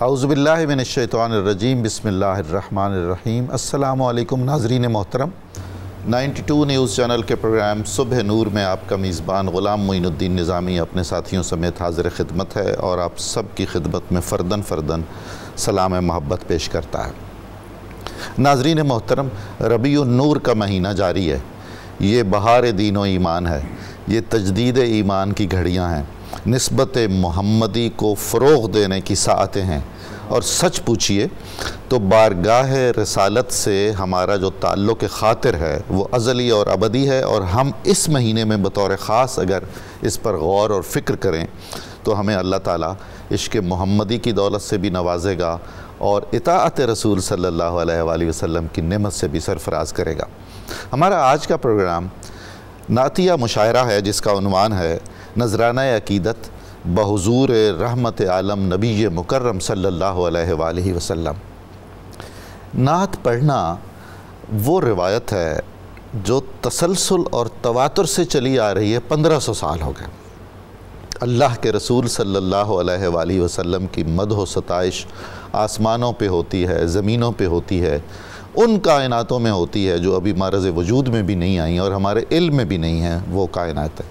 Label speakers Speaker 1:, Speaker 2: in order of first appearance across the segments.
Speaker 1: اعوذ باللہ من الشیطان الرجیم بسم اللہ الرحمن الرحیم۔ السلام علیکم ناظرین محترم، 92 نیوز چینل کے پروگرام صبح نور میں آپ کا میزبان غلام معین الدین نظامی اپنے ساتھیوں سمیت حاضر خدمت ہے اور آپ سب کی خدمت میں فرداً سلام محبت پیش کرتا ہے۔ ناظرین محترم، ربیع النور کا مہینہ جاری ہے، یہ بہار دین و ایمان ہے، یہ تجدید ایمان کی گھڑیاں ہیں، نسبت محمدی کو فروغ دینے کی ساعتیں ہیں، اور سچ پوچھئے تو بارگاہ رسالت سے ہمارا جو تعلق خاطر ہے وہ ازلی اور ابدی ہے، اور ہم اس مہینے میں بطور خاص اگر اس پر غور اور فکر کریں تو ہمیں اللہ تعالیٰ عشق محمدی کی دولت سے بھی نوازے گا اور اطاعت رسول صلی اللہ علیہ وآلہ وسلم کی نعمت سے بھی سرفراز کرے گا۔ ہمارا آج کا پروگرام نعتیہ مشاعرہ ہے، جس کا عنوان ہے نذرانہ عقیدت بحضور رحمت عالم نبی مکرم صلی اللہ علیہ وآلہ وسلم۔ نعت پڑھنا وہ روایت ہے جو تسلسل اور تواتر سے چلی آ رہی ہے، 1500 سال ہو گئے۔ اللہ کے رسول صلی اللہ علیہ وآلہ وسلم کی مدح و ستائش آسمانوں پہ ہوتی ہے، زمینوں پہ ہوتی ہے، ان کائناتوں میں ہوتی ہے جو ابھی معرض وجود میں بھی نہیں آئیں اور ہمارے علم میں بھی نہیں ہیں، وہ کائنات ہے۔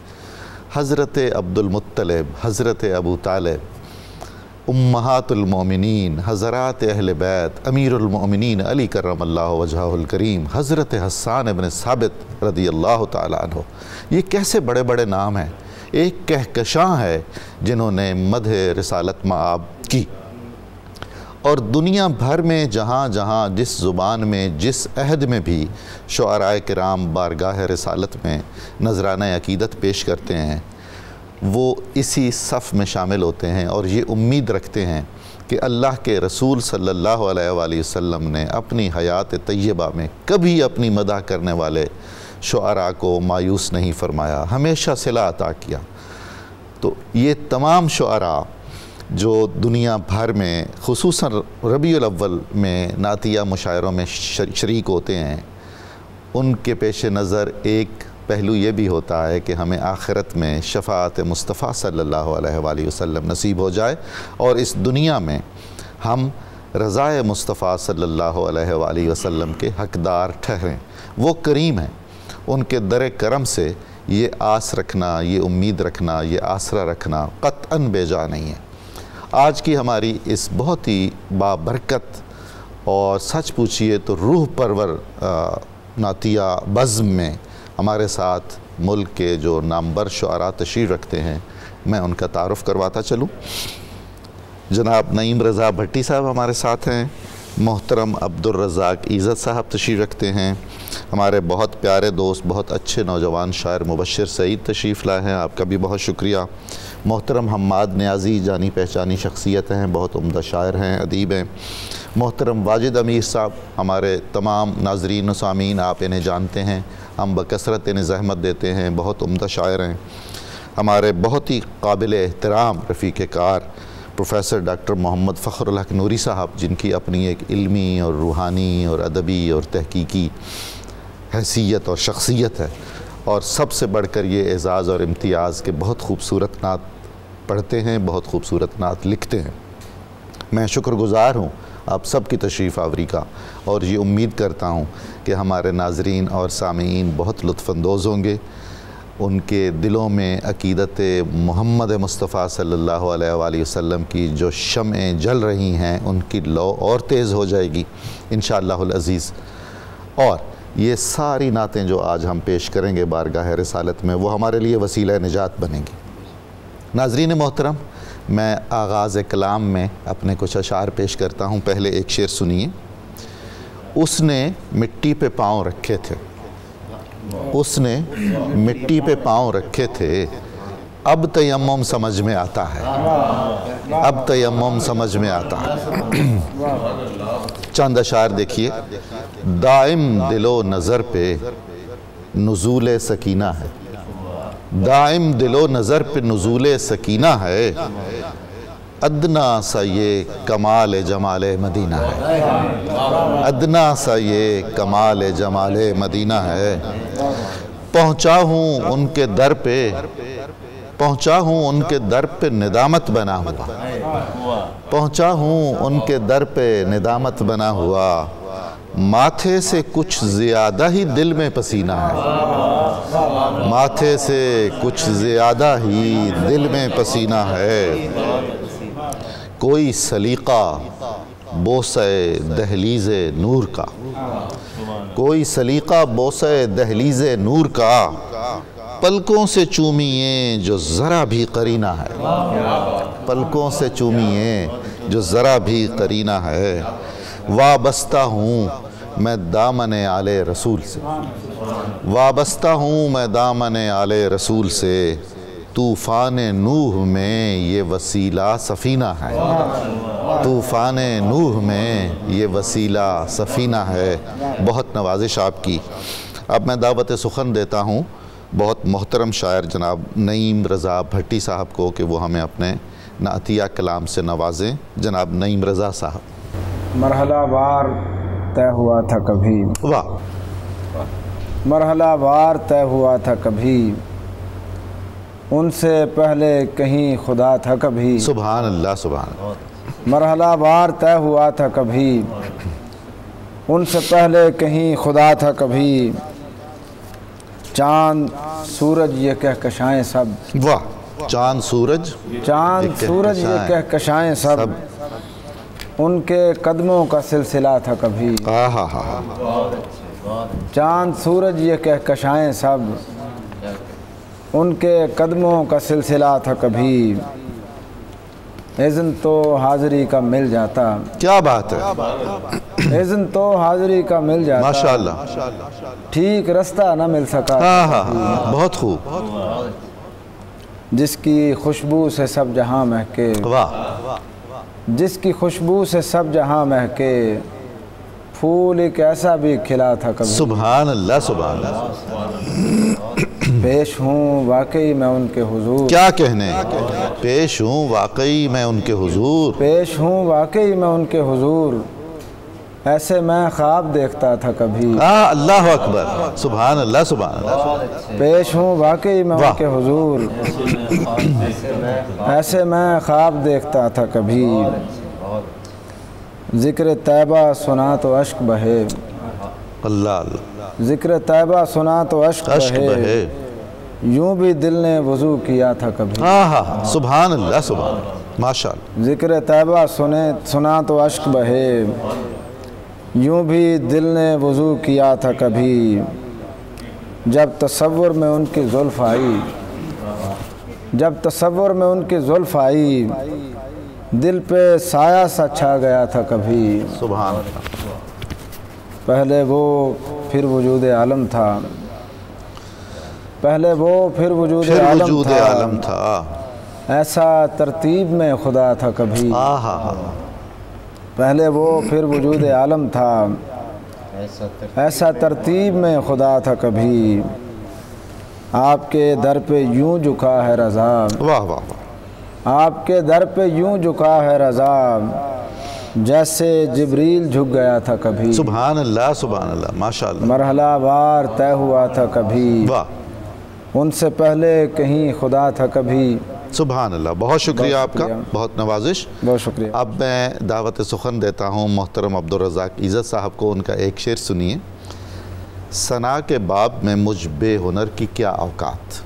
Speaker 1: حضرت عبد المطلب، حضرت ابو طالب، امہات المومنین، حضرات اہل بیت، امیر المومنین علی کرم اللہ وجہہ الکریم، حضرت حسان ابن ثابت رضی اللہ تعالیٰ عنہ، یہ کیسے بڑے بڑے نام ہیں، ایک کہکشاں ہے جنہوں نے مدح رسالت مآب کی، اور دنیا بھر میں جہاں جہاں جس زبان میں جس عہد میں بھی شعراء کرام بارگاہ رسالت میں نذرانہ عقیدت پیش کرتے ہیں، وہ اسی صف میں شامل ہوتے ہیں اور یہ امید رکھتے ہیں کہ اللہ کے رسول صلی اللہ علیہ وآلہ وسلم نے اپنی حیات طیبہ میں کبھی اپنی مدح کرنے والے شعراء کو مایوس نہیں فرمایا، ہمیشہ صلہ عطا کیا۔ تو یہ تمام شعراء جو دنیا بھر میں خصوصاً ربیع الاول میں نعتیہ مشاعروں میں شریک ہوتے ہیں، ان کے پیش نظر ایک پہلو یہ بھی ہوتا ہے کہ ہمیں آخرت میں شفاعت مصطفیٰ صلی اللہ علیہ وآلہ وسلم نصیب ہو جائے اور اس دنیا میں ہم رضائے مصطفیٰ صلی اللہ علیہ وآلہ وسلم کے حقدار ٹھہریں۔ وہ کریم ہیں، ان کے در کرم سے یہ آس رکھنا، یہ امید رکھنا، یہ آسرا رکھنا قطعاً بے جا نہیں ہے۔ آج کی ہماری اس بہت ہی بابرکت اور سچ پوچھئے تو روح پرور نعتیہ بزم میں ہمارے ساتھ ملک کے جو نامور شعراء تشریف رکھتے ہیں، میں ان کا تعارف کرواتا چلوں۔ جناب نعیم رضا بھٹی صاحب ہمارے ساتھ ہیں، محترم عبد الرزاق عزت صاحب تشریف رکھتے ہیں، ہمارے بہت پیارے دوست، بہت اچھے نوجوان شاعر مبشر سعید تشریف لائے ہیں، آپ کا بھی بہت شکریہ۔ محترم حماد نیازی جانی پہچانی شخصیت ہیں، بہت عمدہ شاعر ہیں، ادیب ہیں۔ محترم واجد امیر صاحب، ہمارے تمام ناظرین و سامعین آپ انہیں جانتے ہیں، ہم بکثرت انہیں زحمت دیتے ہیں، بہت عمدہ شاعر ہیں۔ ہمارے بہت ہی قابل احترام رفیق کار پروفیسر ڈاکٹر محمد فخر الحق نوری صاحب، جن کی اپنی ایک علمی اور روحانی اور ادبی اور تحقیقی حیثیت اور شخصیت ہے، اور سب سے بڑھ کر یہ اعزاز اور امتیاز کہ بہت خوبصورت نعت پڑھتے ہیں، بہت خوبصورت نعت لکھتے ہیں۔ میں شکر گزار ہوں آپ سب کی تشریف آوری کا، اور یہ امید کرتا ہوں کہ ہمارے ناظرین اور سامعین بہت لطف اندوز ہوں گے، ان کے دلوں میں عقیدت محمد مصطفیٰ صلی اللہ علیہ وآلہ وسلم کی جو شمعیں جل رہی ہیں ان کی لو اور تیز ہو جائے گی انشاءاللہ العزیز، اور یہ ساری نعتیں جو آج ہم پیش کریں گے بارگاہ رسالت میں وہ ہمارے لیے وسیلہ نجات بنیں گی۔ ناظرین محترم، میں آغاز کلام میں اپنے کچھ اشعار پیش کرتا ہوں۔ پہلے ایک شعر سنیے۔ اس نے مٹی پہ پاؤں رکھے تھے، اس نے مٹی پہ پاؤں رکھے تھے، اب تیمم سمجھ میں آتا ہے، اب تیمم سمجھ میں آتا ہے۔ چند اشعار دیکھیے۔ دائم دل و نظر پہ نزول سکینہ ہے، دائم دل و نظر پہ نزول سکینہ ہے، ادنا سا یہ کمال جمال مدینہ ہے، ادنا سا یہ کمال جمال مدینہ ہے۔ پہنچا ہوں ان کے در پہ، پہنچا ہوں ان کے در پہ ندامت بنا ہوا، پہنچا ہوں ان کے در پہ ندامت بنا ہوا، ماتھے سے کچھ زیادہ ہی دل میں پسینہ ہے، ماتھے سے کچھ زیادہ ہی دل میں پسینہ ہے، کوئی سلیقہ بوسہ دہلیز نور کا، کوئی سلیقہ بوسہ دہلیز نور کا، پلکوں سے چومیے جو ذرا بھی قرینہ ہے، پلکوں سے چومیے جو ذرا بھی قرینہ ہے، وابستہ ہوں میں دامن آل رسول سے، وابستہ ہوں میں دامن آل رسول سے، طوفان نوح میں یہ وسیلہ سفینہ ہے، طوفان نوح میں یہ وسیلہ سفینہ ہے۔ بہت نوازش آپ کی۔ اب میں دعوت سخن دیتا ہوں بہت محترم شاعر جناب نعیم رضا بھٹی صاحب کو کہ وہ ہمیں اپنے نعتیہ کلام سے نوازیں۔ جناب نعیم رضا صاحب۔
Speaker 2: مرحلہ وار طے ہوا تھا کبھی،
Speaker 1: واہ،
Speaker 2: مرحلہ وار طے ہوا تھا کبھی، ان سے پہلے کہیں خدا تھا کبھی،
Speaker 1: سبحان اللہ سبحان اللہ،
Speaker 2: مرحلہ وار طے ہوا تھا کبھی، ان سے پہلے کہیں خدا تھا کبھی، چاند سورج یہ کہکشائیں سب،
Speaker 1: واہ، چاند سورج،
Speaker 2: چاند سورج یہ کہکشائیں سب، ان کے قدموں کا سلسلہ تھا کبھی،
Speaker 1: آہا ہا،
Speaker 2: چاند سورج یہ کہکشائیں سب، ان کے قدموں کا سلسلہ تھا کبھی، اذن تو حاضری کا مل جاتا،
Speaker 1: کیا بات ہے،
Speaker 2: اذن تو حاضری کا مل جاتا،
Speaker 1: ماشاءاللہ،
Speaker 2: ٹھیک رستہ نہ مل سکا،
Speaker 1: آہا، بہت خوب،
Speaker 2: جس کی خوشبو سے سب جہاں مہکے،
Speaker 1: واہ،
Speaker 2: جس کی خوشبو سے سب جہاں مہکے، پھول ایک ایسا بھی کھلا تھا کبھی،
Speaker 1: سبحان اللہ سبحان اللہ،
Speaker 2: پیش ہوں واقعی میں ان کے حضور،
Speaker 1: کیا کہنے، پیش ہوں واقعی میں ان کے حضور،
Speaker 2: پیش ہوں واقعی میں ان کے حضور، ایسے میں خواب دیکھتا تھا کبھی،
Speaker 1: اللہ اکبر، سبحان اللہ سبحان اللہ،
Speaker 2: پیش ہوں واقعی میں ان کے حضور، ایسے میں خواب دیکھتا تھا کبھی، ذکر طیبہ سنا تو اشک بہے،
Speaker 1: اللہ اللہ،
Speaker 2: ذکر طیبہ سنا تو اشک بہے، یوں بھی دل نے وضو کیا تھا کبھی،
Speaker 1: سبحان اللہ سبحان اللہ، ماشاءاللہ،
Speaker 2: ذکر طیبہ سنا تو اشک بہے، یوں بھی دل نے وضو کیا تھا کبھی، جب تصور میں ان کی زلف آئی، جب تصور میں ان کی زلف آئی، دل پہ سایہ سا چھا گیا تھا کبھی،
Speaker 1: سبحان اللہ،
Speaker 2: پہلے وہ پھر وجود عالم تھا، پہلے وہ پھر وجود عالم
Speaker 1: تھا،
Speaker 2: ایسا ترتیب میں خدا تھا کبھی، پہلے وہ پھر وجود عالم تھا، ایسا ترتیب میں خدا تھا کبھی، آپ کے در پہ یوں جھکا ہے رضا،
Speaker 1: واہ واہ،
Speaker 2: آپ کے در پہ یوں جھکا ہے رضا، جیسے جبریل جھک گیا تھا کبھی،
Speaker 1: سبحان اللہ، ماشاءاللہ،
Speaker 2: مرحلہ وار طے ہوا تھا کبھی،
Speaker 1: واہ،
Speaker 2: ان سے پہلے کہیں خدا تھا کبھی،
Speaker 1: سبحان اللہ، بہت شکریہ آپ کا، بہت نوازش،
Speaker 2: بہت شکریہ۔
Speaker 1: اب میں دعوت سخن دیتا ہوں محترم عبدالرزاق عزت صاحب کو، ان کا ایک شعر سنیے۔ ثنا کے باب میں مجھ بے ہنر کی کیا اوقات،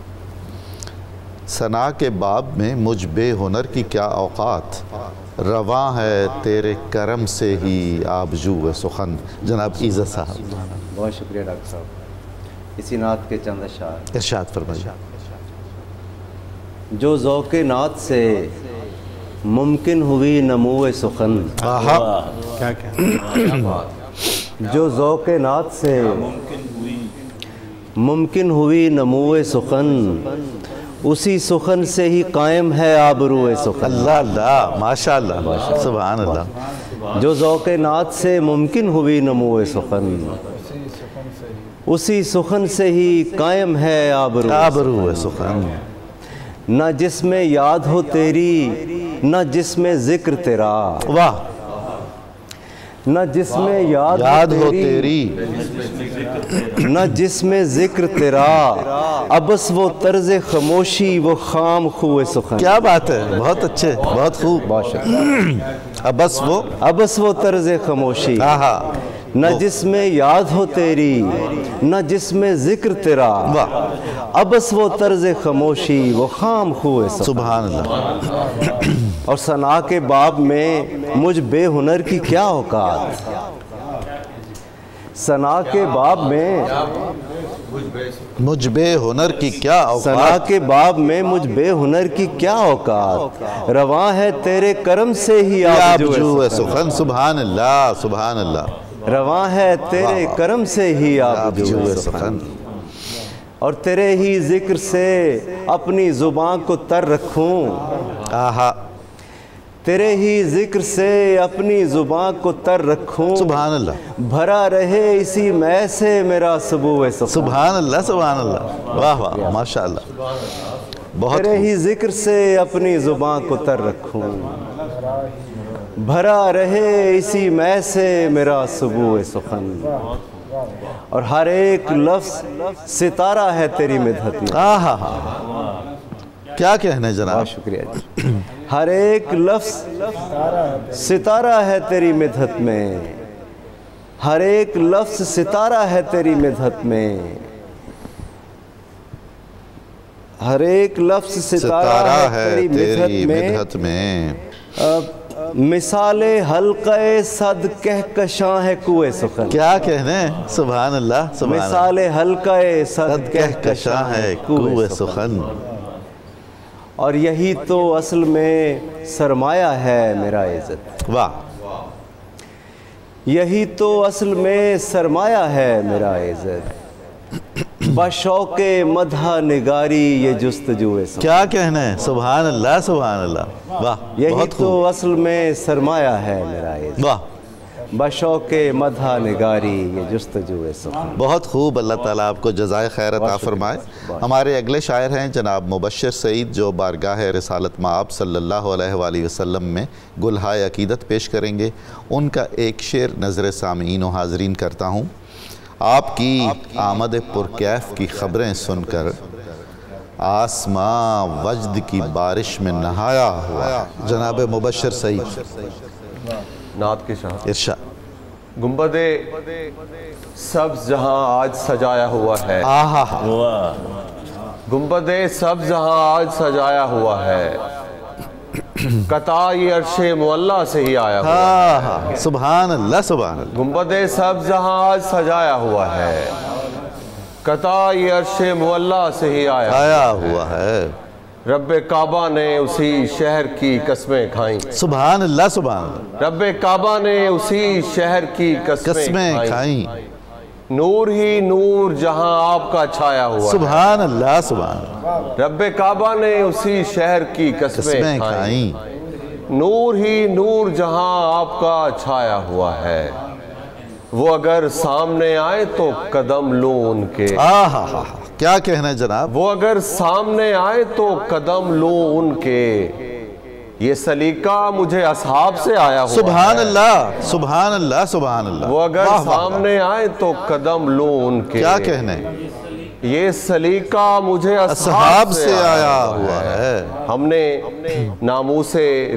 Speaker 1: ثنا کے باب میں مجھ بے ہنر کی کیا اوقات، رواں ہے تیرے کرم سے ہی آبجو سخن۔ جناب عزت صاحب،
Speaker 3: بہت شکریہ ڈاکٹر صاحب۔ اسی نعت کے چند اشعار
Speaker 1: ارشاد فرمائیے۔
Speaker 3: جو ذوق نعت سے ممکن ہوئی نمو سخن، جو ذوق نعت سے ممکن ہوئی نمو سخن، اسی سخن سے ہی قائم ہے آبرو سخن۔
Speaker 1: اللہ اللہ، ماشاءاللہ، سبحان اللہ۔
Speaker 3: جو ذوق نعت سے ممکن ہوئی نمو سخن، اسی سخن سے ہی قائم ہے
Speaker 1: آبرو سخن۔
Speaker 3: نہ جس میں یاد ہو تیری، نہ جس میں ذکر تیرا،
Speaker 1: واہ،
Speaker 3: نہ جس میں یاد
Speaker 1: ہو تیری،
Speaker 3: نہ جس میں ذکر تیرا، ابس وہ طرز خاموشی وہ خام خوئے سخن.
Speaker 1: کیا بات ہے، بہت اچھے، بہت خوب.
Speaker 3: ابس وہ طرز خاموشی، نہ جس میں یاد ہو تیری نہ جس میں ذکر تیرا، ابس وہ طرز خاموشی وہ خام خوئے سخن.
Speaker 1: سبحان اللہ.
Speaker 3: اور ثنا کے باب میں مجھ بے ہنر کی کیا اوقات. ثنا کے باب میں
Speaker 1: مجھ بے ہنر کی کیا
Speaker 3: ثنا
Speaker 1: اوقات.
Speaker 3: کے باب میں مجھ بے ہنر کی کیا اوقات، رواں ہے تیرے کرم سے ہی
Speaker 1: آبجو سخن. سبحان اللہ، سبحان اللہ.
Speaker 3: رواں ہے تیرے کرم سے ہی آبجو سخن. اور تیرے ہی ذکر سے اپنی زبان کو تر رکھوں، تیرے ہی ذکر سے اپنی زبان کو تر رکھوں.
Speaker 1: سبحان اللہ.
Speaker 3: بھرا رہے اسی میں سے میرا سبوئے سخن.
Speaker 1: سبحان اللہ، سبحان اللہ. واہ واہ، ماشاءاللہ. بہت
Speaker 3: تیرے ہی ذکر سے اپنی زبان کو تر رکھوں، بھرا رہے اسی میں سے میرا سبوئے سخن. اور ہر ایک لفظ ستارہ ہے تیری مدحت میں.
Speaker 1: کیا کہنے جناب.
Speaker 3: بہت شکریہ جی. ہر ایک لفظ ستارہ ہے تیری مدحت میں، ہر ایک لفظ ستارہ ہے تیری مدحت میں، ہر ایک لفظ ستارہ ہے تیری مدحت میں. مثال حلقہ صد کہکشاں ہے کوئے سخن.
Speaker 1: کیا کہنے. سبحان اللہ، سبحان اللہ.
Speaker 3: مثال حلقہ صد کہکشاں ہے کوئے سخن. اور یہی تو اصل میں سرمایہ ہے میرا عزت.
Speaker 1: واہ.
Speaker 3: یہی تو اصل میں سرمایہ ہے میرا عزت. بشوق مدح نگاری یہ جستجوئے سخن.
Speaker 1: کیا کہنے. سبحان اللہ، سبحان اللہ. واہ.
Speaker 3: یہی تو اصل میں سرمایہ ہے میرا عزت.
Speaker 1: واہ.
Speaker 3: بشوق مدح نگاری یہ جستجوئے سخن.
Speaker 1: بہت خوب. اللہ تعالیٰ آپ کو جزائے خیر عطا فرمائے. ہمارے اگلے شاعر ہیں جناب مبشر سعید، جو بارگاہ رسالت مآب صلی اللہ علیہ وآلہ وسلم میں گلہائے عقیدت پیش کریں گے. ان کا ایک شعر نظر سامعین و حاضرین کرتا ہوں. آپ کی آمد پرکیف کی خبریں سن کر آسماں وجد کی بارش میں نہایا ہوا. جناب مبشر سعید.
Speaker 4: نعت کے شاہ.
Speaker 1: ارشاد.
Speaker 4: گنبد سبز جہاں آج سجایا ہوا ہے، گنبد سبز جہاں آج سجایا ہوا ہے، قطع یہ عرش معلیٰ سے ہی آیا ہوا ہے.
Speaker 1: سبحان اللہ، سبحان اللہ.
Speaker 4: گنبد سبز جہاں آج سجایا ہوا ہے، قطع یہ عرش معلیٰ سے ہی آیا
Speaker 1: ہوا ہے.
Speaker 4: رب کعبہ نے اسی شہر کی قسمیں کھائیں.
Speaker 1: سبحان اللہ، سبحان اللہ.
Speaker 4: رب کعبہ نے اسی شہر کی قسمیں کھائیں. نور ہی نور جہاں آپ کا چھایا ہوا ہے.
Speaker 1: سبحان اللہ، سبحان اللہ.
Speaker 4: رب کعبہ نے اسی شہر کی قسمیں کھائیں. نور ہی نور جہاں آپ کا چھایا ہوا ہے. وہ اگر سامنے آئے تو قدم لوں ان کے.
Speaker 1: کیا کہنا ہے جناب.
Speaker 4: وہ اگر سامنے آئے تو قدم لوں ان کے. یہ سلیقہ مجھے اصحاب سے آیا ہوا ہے.
Speaker 1: سبحان اللہ، سبحان اللہ، سبحان اللہ.
Speaker 4: وہ اگر سامنے آئے تو قدم لوں ان کے.
Speaker 1: کیا کہنے.
Speaker 4: یہ سلیقہ مجھے
Speaker 1: اصحاب سے آیا ہوا ہے.
Speaker 4: ہم نے ناموس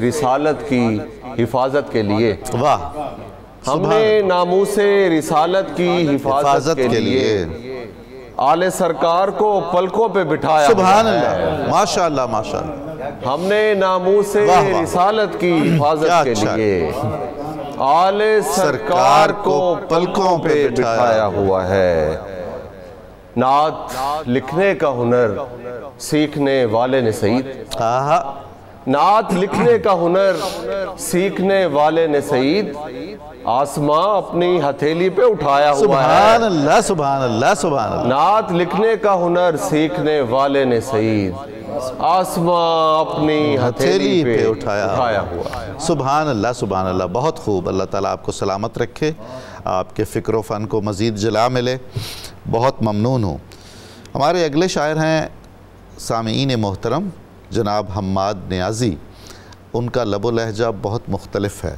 Speaker 4: رسالت کی حفاظت کے لیے ہم نے ناموس رسالت کی حفاظت کے لیے آل سرکار کو پلکوں پہ بٹھایا.
Speaker 1: سبحان اللہ، ماشاءاللہ، ماشاءاللہ.
Speaker 4: ہم نے ناموس رسالت کی حفاظت کے لیے آل سرکار کو پلکوں پہ بٹھایا ہوا ہے. نعت لکھنے کا ہنر سیکھنے والے نے سعید. نعت لکھنے کا ہنر سیکھنے والے نے سعید آسماں اپنی ہتھیلی پہ اٹھایا ہوا ہے.
Speaker 1: سبحان اللہ، سبحان اللہ، سبحان اللہ.
Speaker 4: نعت لکھنے کا ہنر سیکھنے والے نے سعید آسماں اپنی ہتھیلی پہ اٹھایا ہوا ہے.
Speaker 1: سبحان اللہ، سبحان اللہ. بہت خوب. اللہ تعالیٰ آپ کو سلامت رکھے، آپ کے فکر و فن کو مزید جلا ملے. بہت ممنون ہوں. ہمارے اگلے شاعر ہیں سامعین محترم جناب حماد نیازی. ان کا لب و لہجہ بہت مختلف ہے.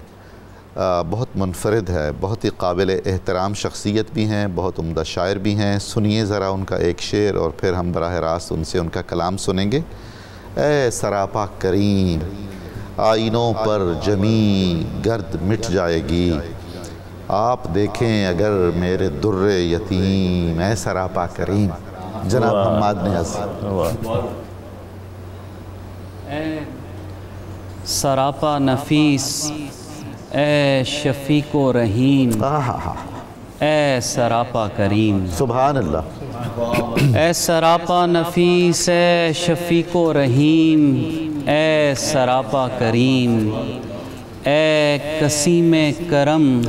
Speaker 1: بہت منفرد ہے، بہت ہی قابل احترام شخصیت بھی ہیں، بہت عمدہ شاعر بھی ہیں۔ سنیے ذرا ان کا ایک شعر اور پھر ہم براہ راست ان سے ان کا کلام سنیں گے۔ اے سراپا کریم، آئینوں پر جمی گرد مٹ جائے گی، آپ دیکھیں اگر میرے در یتیم۔ اے سراپا کریم، جناب حماد نیازی۔
Speaker 5: اے سراپا نفیس، اے شفیق و رحیم، اے سراپا کریم۔
Speaker 1: سبحان اللہ۔
Speaker 5: اے سراپا نفیس، اے شفیق و رحیم، اے سراپا کریم، اے قسیم کرم،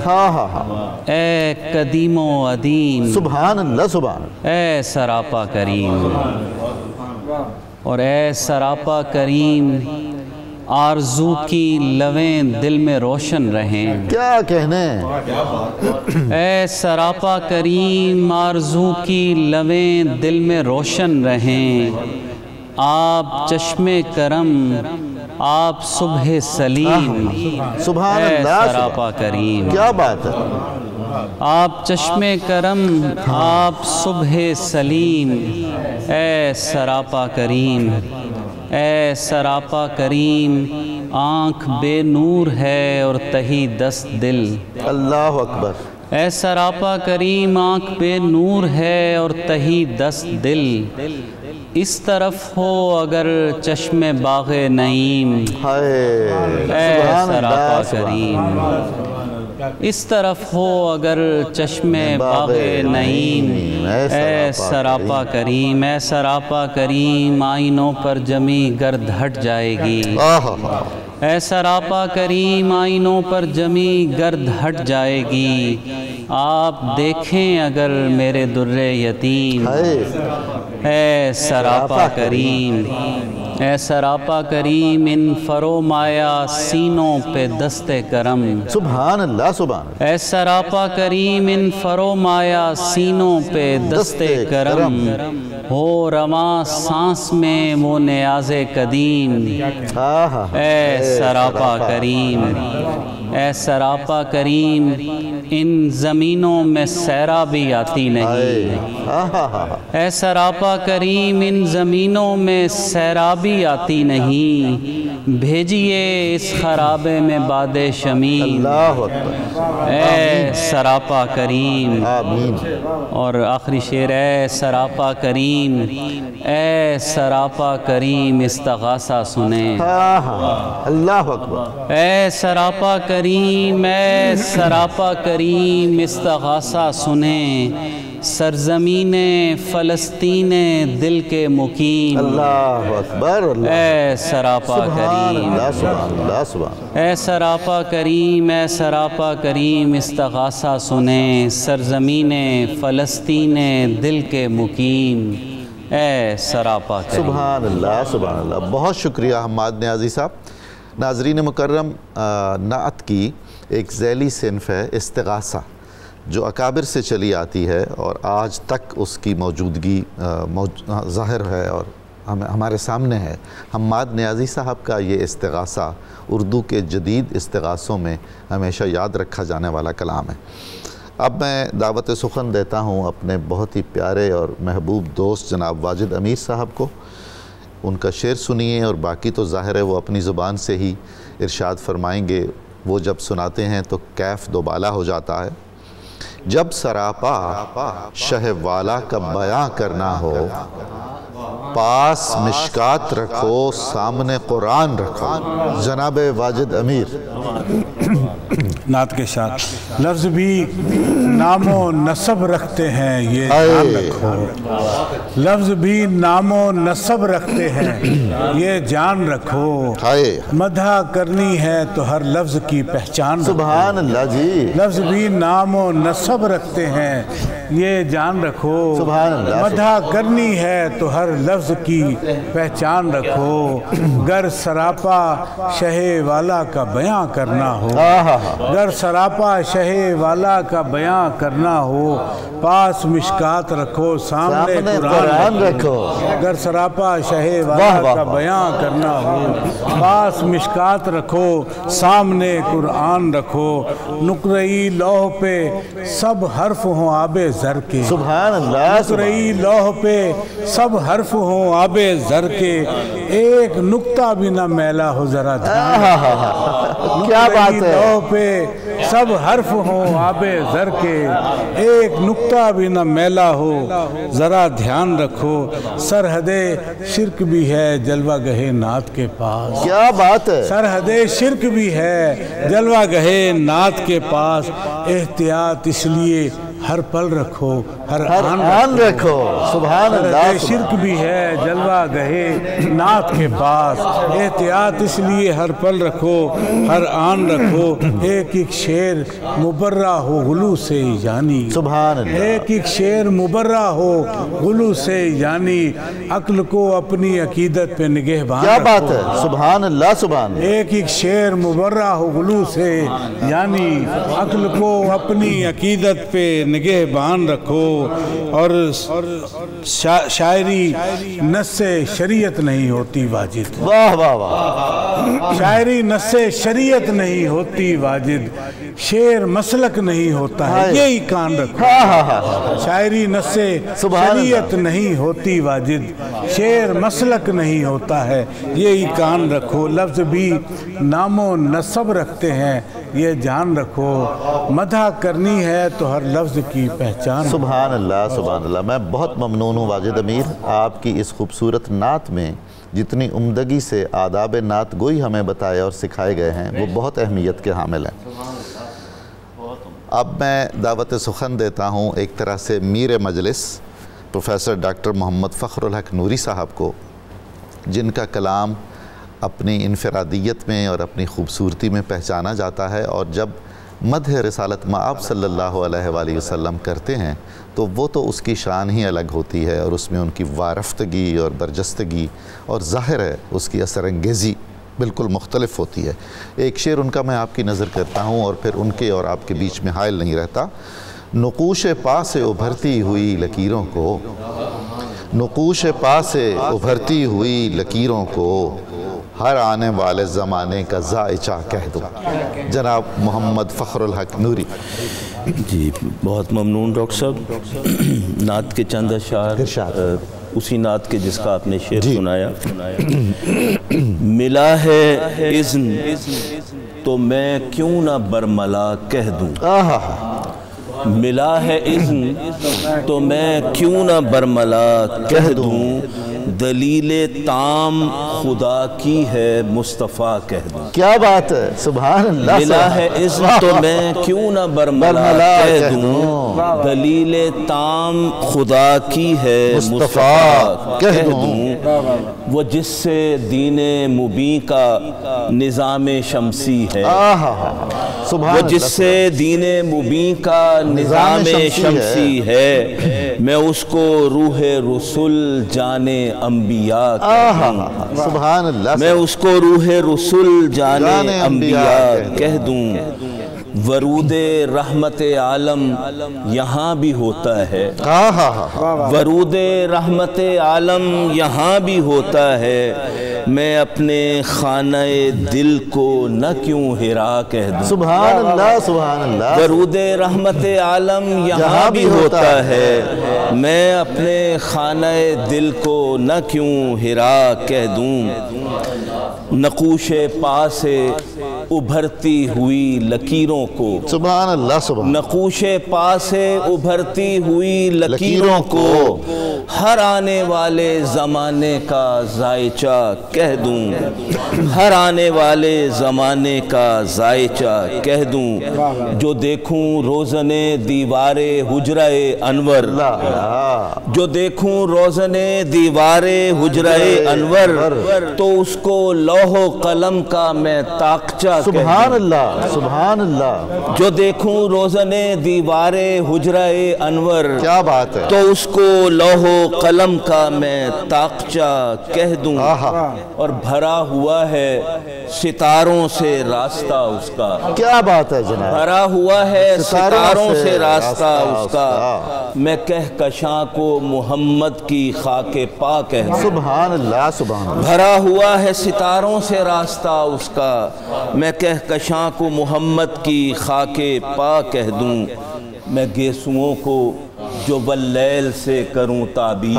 Speaker 5: اے قدیم و عدیم۔
Speaker 1: سبحان اللہ، سبحان اللہ۔
Speaker 5: اے سراپا کریم، اور اے سراپا کریم، آرزو کی لویں دل میں روشن رہیں۔
Speaker 1: کیا کہنے؟
Speaker 5: اے سراپا کریم، آرزو کی لویں دل میں روشن رہیں۔ آپ چشم کرم، آپ صبح سلیم،
Speaker 1: سبحان
Speaker 5: اے
Speaker 1: اللہ،
Speaker 5: سراپا کریم۔
Speaker 1: کیا بات ہے۔
Speaker 5: آپ چشم کرم، آپ صبح سلیم، اے سراپا کریم، اے سراپا کریم، آنکھ بے نور ہے اور تہی دست دل۔
Speaker 1: اللہ اکبر۔
Speaker 5: اے سراپا کریم، آنکھ بے نور ہے اور تہی دست دل، اس طرف ہو اگر چشم باغ نعیم۔ اے سراپا کریم، اس طرف ہو اگر چشم باغ نعیم۔ اے سراپا کریم، اے سراپا کریم، آئینوں پر جمی گرد ہٹ جائے گی۔ اے سراپا کریم، آئینوں پر جمی گرد ہٹ جائے گی، آپ دیکھیں اگر میرے در یتیم۔ اے سراپا کریم، اے سراپا کریم، ان فرومایا سینوں پہ دست کرم۔
Speaker 1: سبحان اللہ، سبحان اللہ۔
Speaker 5: اے سراپا کریم، ان فرومایا سینوں پہ دست کرم، ہو رواں سانس میں وہ نیاز قدیم۔ اے سراپا کریم، اے سراپا کریم، ان زمینوں میں سیرابی آتی نہیں۔ اے سراپا کریم، ان زمینوں میں سیرابی آتی نہیں، بھیجیے اس خرابے میں باد شمیم۔ اے سراپا کریم، اور آخری شعر، اے سراپا کریم، اے سراپا کریم، استغاثہ سنیں۔
Speaker 1: اللہ اکبر۔
Speaker 5: اے سراپا کریم، اے سراپا کریم، استغاثہ سنیں، سرزمین فلسطین دل کے مقیم۔
Speaker 1: اللہ اکبر۔
Speaker 5: اے سراپا کریم، اے سراپا کریم، اے سراپا کریم، استغاثہ سنیں، سرزمین فلسطین دل کے مقیم۔ اے سراپا کریم۔
Speaker 1: سبحان اللہ، سبحان اللہ۔ بہت شکریہ حماد نیازی صاحب۔ ناظرین مکرم، نعت کی ایک ذیلی صنف ہے استغاثہ، جو اکابر سے چلی آتی ہے اور آج تک اس کی موجودگی ظاہر ہے اور ہمارے سامنے ہے۔ حماد نیازی صاحب کا یہ استغاثہ اردو کے جدید استغاثوں میں ہمیشہ یاد رکھا جانے والا کلام ہے۔ اب میں دعوت سخن دیتا ہوں اپنے بہت ہی پیارے اور محبوب دوست جناب واجد امیر صاحب کو۔ ان کا شعر سنیے، اور باقی تو ظاہر ہے وہ اپنی زبان سے ہی ارشاد فرمائیں گے۔ وہ جب سناتے ہیں تو کیف دوبالا ہو جاتا ہے۔ جب سراپا شہ والا کا بیاں کرنا ہو، پاس مشکات رکھو، سامنے قرآن رکھو۔ جناب واجد امیر۔
Speaker 6: نعت کے ساتھ لفظ بھی نام و نسب رکھتے ہیں، یہ جان رکھو۔ لفظ بھی نام و نسب رکھتے ہیں، یہ جان رکھو۔ مدح کرنی ہے تو ہر لفظ کی پہچان رکھو۔
Speaker 1: سبحان اللہ جی۔
Speaker 6: لفظ بھی نام و نسب رکھتے ہیں، یہ جان رکھو
Speaker 1: سبحان اللہ
Speaker 6: مدح کرنی ہے تو ہر لفظ کی پہچان رکھو گر سراپا شہ والا کا بیاں کرنا ہو گر سراپا شہ والا کا بیاں کرنا ہو پاس مشکات رکھو سامنے قرآن رکھو گر سراپا شہ والا کا بیاں کرنا ہو پاس مشکات رکھو سامنے قرآن رکھو نقرئی لوح پہ سب حرف ہوں آب زر کے
Speaker 1: سبحان اللہ
Speaker 6: نقرئی لوح پہ سب حرف ہوں آب زر کے ایک نقطہ بھی نہ میلا ہو ذرا دھیان
Speaker 1: کیا بات ہے
Speaker 6: لوح پہ سب حرف ہوں آب زر کے ایک نقطہ بھی نہ میلا ہو ذرا دھیان رکھو سرحد شرک بھی ہے جلوہ گہے نعت کے پاس
Speaker 1: کیا بات ہے
Speaker 6: سرحد شرک بھی ہے جلوہ گہے نعت کے پاس احتیاط اس لیے ہر پل رکھو ہر آن رکھو
Speaker 1: سبحان اللہ
Speaker 6: شرک بھی ہے جلوہ گہے نعت کے پاس احتیاط اس لیے ہر پل رکھو ہر آن رکھو ایک ایک شعر مبرہ ہو غلو سے یعنی
Speaker 1: سبحان اللہ
Speaker 6: ایک ایک شعر مبرہ ہو غلو سے یعنی عقل کو اپنی عقیدت پہ نگہبان
Speaker 1: کیا بات ہے سبحان اللہ سبحان اللہ
Speaker 6: ایک ایک شعر مبرہ ہو غلو سے یعنی عقل کو اپنی عقیدت پہ نگہبان رکھو اور شاعری نص شریعت نہیں ہوتی واجد
Speaker 1: واہ واہ واہ
Speaker 6: شاعری نص شریعت نہیں ہوتی واجد شعر مسلک نہیں ہوتا ہے یہی کان رکھو شاعری نص شریعت نہیں ہوتی واجد شعر مسلک نہیں ہوتا ہے یہی کان رکھو لفظ بھی نام و نسب رکھتے ہیں یہ جان رکھو مدح کرنی ہے تو ہر لفظ کی پہچان
Speaker 1: سبحان اللہ سبحان اللہ میں بہت ممنون ہوں واجد امیر آپ کی اس خوبصورت نعت میں جتنی عمدگی سے آداب نعت گوئی ہمیں بتائے اور سکھائے گئے ہیں وہ بہت اہمیت کے حامل ہیں اب میں دعوت سخن دیتا ہوں ایک طرح سے میر مجلس پروفیسر ڈاکٹر محمد فخر الحق نوری صاحب کو جن کا کلام اپنی انفرادیت میں اور اپنی خوبصورتی میں پہچانا جاتا ہے اور جب مدح رسالت مآب صلی اللہ علیہ وآلہ وسلم کرتے ہیں تو وہ تو اس کی شان ہی الگ ہوتی ہے اور اس میں ان کی وارفتگی اور برجستگی اور ظاہر ہے اس کی اثر انگیزی بالکل مختلف ہوتی ہے ایک شعر ان کا میں آپ کی نظر کرتا ہوں اور پھر ان کے اور آپ کے بیچ میں حائل نہیں رہتا نقوش پا سے ابھرتی ہوئی لکیروں کو نقوش پا سے ابھرتی ہوئی لکیروں کو ہر آنے والے زمانے کا ذائچہ کہہ دو جناب محمد فخر الحق نوری
Speaker 7: جی بہت ممنون ڈاکٹر صاحب نعت کے چند اشعار اسی نعت کے جس کا آپ نے شعر سنایا ملا ہے اذن تو میں کیوں نہ برملا کہہ دوں ملا ہے اذن تو میں کیوں نہ برملا کہہ دوں دلیل تام خدا کی ہے مصطفیٰ کہہ دوں
Speaker 1: کیا بات ہے سبحان اللہ
Speaker 7: ملا ہے اذن تو میں کیوں نہ برملا کہہ دوں دلیل تام خدا کی ہے مصطفیٰ کہہ دوں وہ جس سے دین مبین کا نظام شمسی ہے وہ جس سے دین مبین کا نظام شمسی ہے میں اس کو روح رسول جانے انبیاء کہہ دوں
Speaker 1: سبحان اللہ
Speaker 7: میں اس کو روح رسول جانے انبیاء کہہ دوں ورود رحمت عالم یہاں بھی ہوتا ہے ورود رحمت عالم یہاں بھی ہوتا ہے میں اپنے خانہ دل کو نہ کیوں ہرا کہہ دوں
Speaker 1: سبحان اللہ سبحان اللہ
Speaker 7: ورود رحمت عالم یہاں بھی ہوتا ہے میں اپنے خانہ دل کو نہ کیوں ہرا کہہ دوں نقوش پا سے ابھرتی ہوئی لکیروں کو
Speaker 1: سبحان اللہ سبحان
Speaker 7: نقوش پا سے ابھرتی ہوئی لکیروں کو ہر آنے والے زمانے کا ذائچہ کہہ دوں ہر آنے والے زمانے کا ذائچہ کہہ دوں جو دیکھوں روزن دیوار حجرہ انور جو دیکھوں روزن دیوار حجرہ انور تو اس کو لوح و قلم کا میں طاقچہ
Speaker 1: سبحان اللہ سبحان اللہ.
Speaker 7: جو دیکھوں روزنے دیوارے حجرہ انور,
Speaker 1: کیا بات ہے,
Speaker 7: تو اس کو لوح و قلم کا میں تاقچہ کہہ دوں, اور بھرا ہوا ہے ستاروں سے راستہ اس کا.
Speaker 1: کیا بات ہے جناب,
Speaker 7: بھرا ہوا ہے ستاروں سے راستہ اس کا. میں کہکشاں کو محمد کی خاک پا کہہ دوں.
Speaker 1: سبحان اللہ سبحان اللہ.
Speaker 7: بھرا ہوا ہے ستاروں سے راستہ اس کا, میں کہکشاں کو محمد کی خاک پا کہہ دوں. میں گیسوؤں کو جو واللیل سے کروں تعبیر,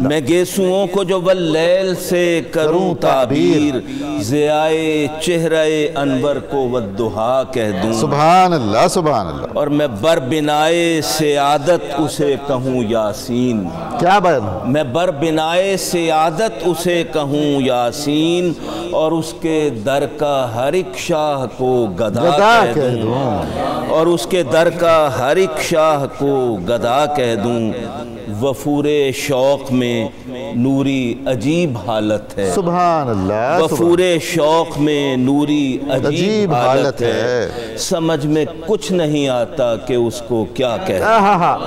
Speaker 7: میں گیسوؤں کو جو واللیل سے کروں تعبیر, ضیائے چہرہ انور کو والضحا کہہ دوں.
Speaker 1: سبحان اللہ سبحان اللہ.
Speaker 7: اور میں بربنائے سعادت اسے کہوں یاسین.
Speaker 1: کیا بات,
Speaker 7: میں بربنائے سعادت اسے کہوں یاسین, اور اس کے در کا ہر ایک شاہ کو گدا کہہ دوں. اور اس کے در کا ہر ایک شاہ کو گدا کہہ دوں. وفور شوق میں نوری عجیب حالت ہے.
Speaker 1: سبحان اللہ.
Speaker 7: وفور شوق میں نوری عجیب حالت ہے. سمجھ میں کچھ نہیں آتا کہ اس کو کیا کہے.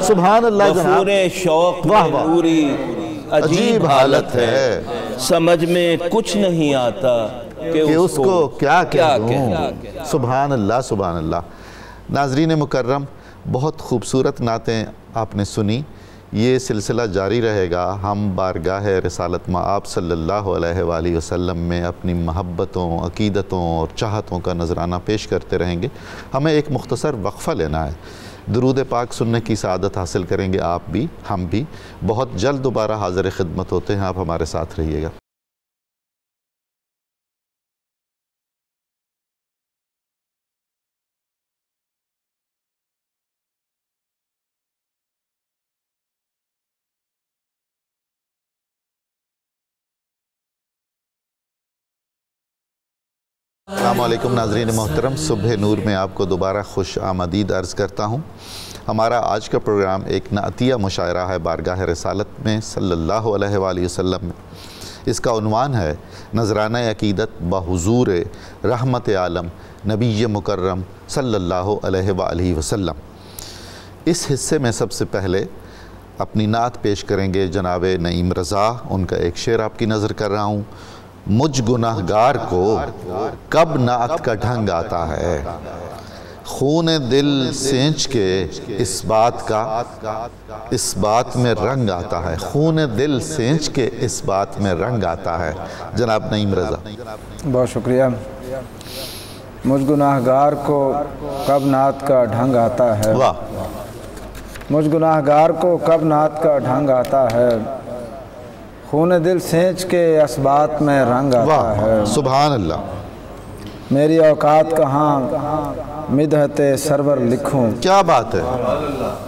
Speaker 1: سبحان اللہ.
Speaker 7: وفور شوق میں نوری عجیب حالت ہے. سمجھ میں کچھ نہیں آتا کہ اس کو کیا کہے.
Speaker 1: سبحان اللہ سبحان اللہ. ناظرین مکرم, بہت خوبصورت نعتیں آپ نے سنی. یہ سلسلہ جاری رہے گا. ہم بارگاہ رسالت مآب صلی اللہ علیہ وآلہ وسلم میں اپنی محبتوں, عقیدتوں اور چاہتوں کا نذرانہ پیش کرتے رہیں گے. ہمیں ایک مختصر وقفہ لینا ہے. درود پاک سننے کی سعادت حاصل کریں گے آپ بھی, ہم بھی. بہت جلد دوبارہ حاضر خدمت ہوتے ہیں. آپ ہمارے ساتھ رہیے گا. السلام علیکم ناظرین محترم, صبح نور میں آپ کو دوبارہ خوش آمدید عرض کرتا ہوں. ہمارا آج کا پروگرام ایک نعتیہ مشاعرہ ہے بارگاہ رسالت میں صلی اللہ علیہ وآلہ وسلم میں. اس کا عنوان ہے نذرانہ عقیدت بحضور رحمت عالم نبی مکرم صلی اللہ علیہ وآلہ وسلم. اس حصے میں سب سے پہلے اپنی نعت پیش کریں گے جناب نعیم رضا. ان کا ایک شعر آپ کی نظر کر رہا ہوں. مجھ گناہگار کو کب نعت کا ڈھنگ آتا ہے, خون دل سینچ کے اس بات میں رنگ آتا ہے. خون دل سینچ کے اس بات میں رنگ آتا ہے. جناب نعیم رضا.
Speaker 2: بہت شکریہ. مجھ گناہگار کو کب نعت کا ڈھنگ آتا ہے, مجھ گناہگار کو کب نعت کا ڈھنگ آتا ہے, خون دل سینچ کے اسبات میں رنگ آتا ہے.
Speaker 1: سبحان اللہ.
Speaker 2: میری اوقات کہاں مدحت سرور لکھوں.
Speaker 1: کیا بات ہے.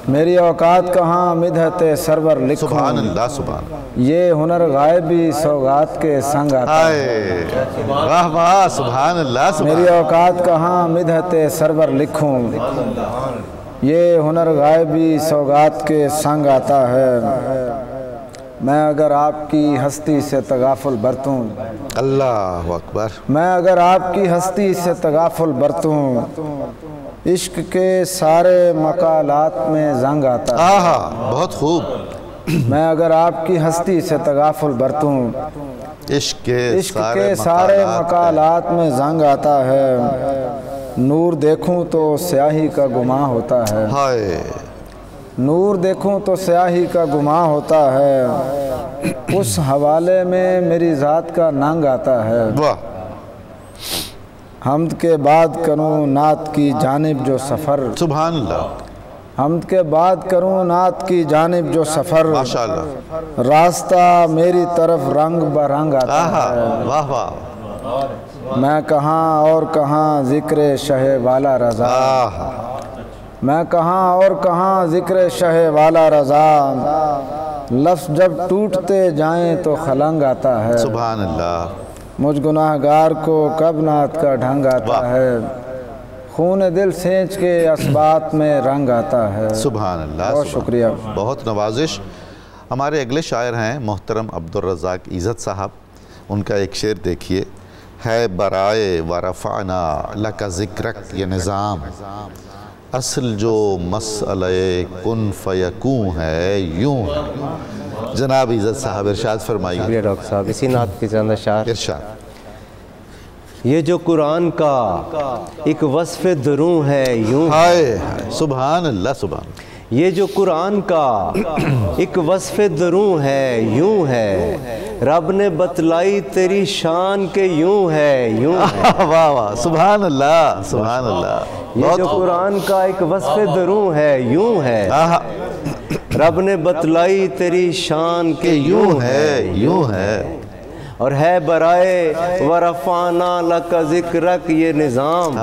Speaker 2: میری اوقات کہاں مدحت سرور لکھوں.
Speaker 1: سبحان اللہ سبحان اللہ.
Speaker 2: یہ ہنر غائبی سوغات کے سنگ آتا ہے.
Speaker 1: واہ واہ سبحان اللہ.
Speaker 2: میری اوقات کہاں مدحت سرور لکھوں, یہ ہنر غائبی سوغات کے سنگ آتا ہے. میں اگر آپ کی ہستی سے تغافل برتوں,
Speaker 1: اللہ اکبر.
Speaker 2: میں اگر آپ کی ہستی سے تغافل برتوں, عشق کے سارے مقالات میں زنگ آتا ہے.
Speaker 1: بہت خوب.
Speaker 2: میں اگر آپ کی ہستی سے تغافل برتوں,
Speaker 1: عشق کے
Speaker 2: سارے مقالات میں زنگ آتا ہے. نور دیکھوں تو سیاہی کا گماں ہوتا ہے. نور دیکھوں تو سیاہی کا گماں ہوتا ہے. اس حوالے میں میری ذات کا ننگ آتا ہے. حمد کے بعد کروں نعت کی جانب جو سفر.
Speaker 1: سبحان اللہ.
Speaker 2: حمد کے بعد کروں نعت کی جانب جو سفر.
Speaker 1: ماشاءاللہ.
Speaker 2: راستہ میری طرف رنگ برنگ آتا ہے.
Speaker 1: واہ واہ.
Speaker 2: میں کہاں اور کہاں ذکر شہ والا رضا. میں کہاں اور کہاں ذکر شہ والا رضا. لفظ جب ٹوٹتے جائیں تو خلنگ آتا ہے.
Speaker 1: سبحان اللہ.
Speaker 2: مجھ گناہگار کو کب نعت کا ڈھنگ آتا ہے, خون دل سینچ کے اسبات میں رنگ آتا ہے.
Speaker 1: سبحان اللہ.
Speaker 2: بہت شکریہ.
Speaker 1: بہت نوازش. ہمارے اگلے شاعر ہیں محترم عبدالرزاق عزت صاحب. ان کا ایک شعر دیکھیے. ہے برائے ورفعنا لک ذکرک یہ نظام، اصل جو مسئلہ کن فیکون ہے یوں ہے۔ جناب عزت صاحب ارشاد فرمائیے۔
Speaker 3: شکریہ ڈاکٹر صاحب، اسی نعت کے چند اشعار۔
Speaker 1: ارشاد۔
Speaker 3: یہ جو قرآن کا ایک وصف دروں ہے یوں،
Speaker 1: ہائے سبحان اللہ سبحان اللہ،
Speaker 3: یہ جو قرآن کا ایک وصف دروں ہے یوں ہے، رب نے بتلائی تیری شان کے یوں ہے یوں ہے۔
Speaker 1: واہ واہ سبحان اللہ سبحان اللہ۔
Speaker 3: یہ جو قرآن کا ایک وصف دروں ہے یوں ہے، رب نے بتلائی تیری شان کے یوں ہے
Speaker 1: یوں ہے،
Speaker 3: اور ہے برائے ورفعنا لک ذکرک یہ نظام،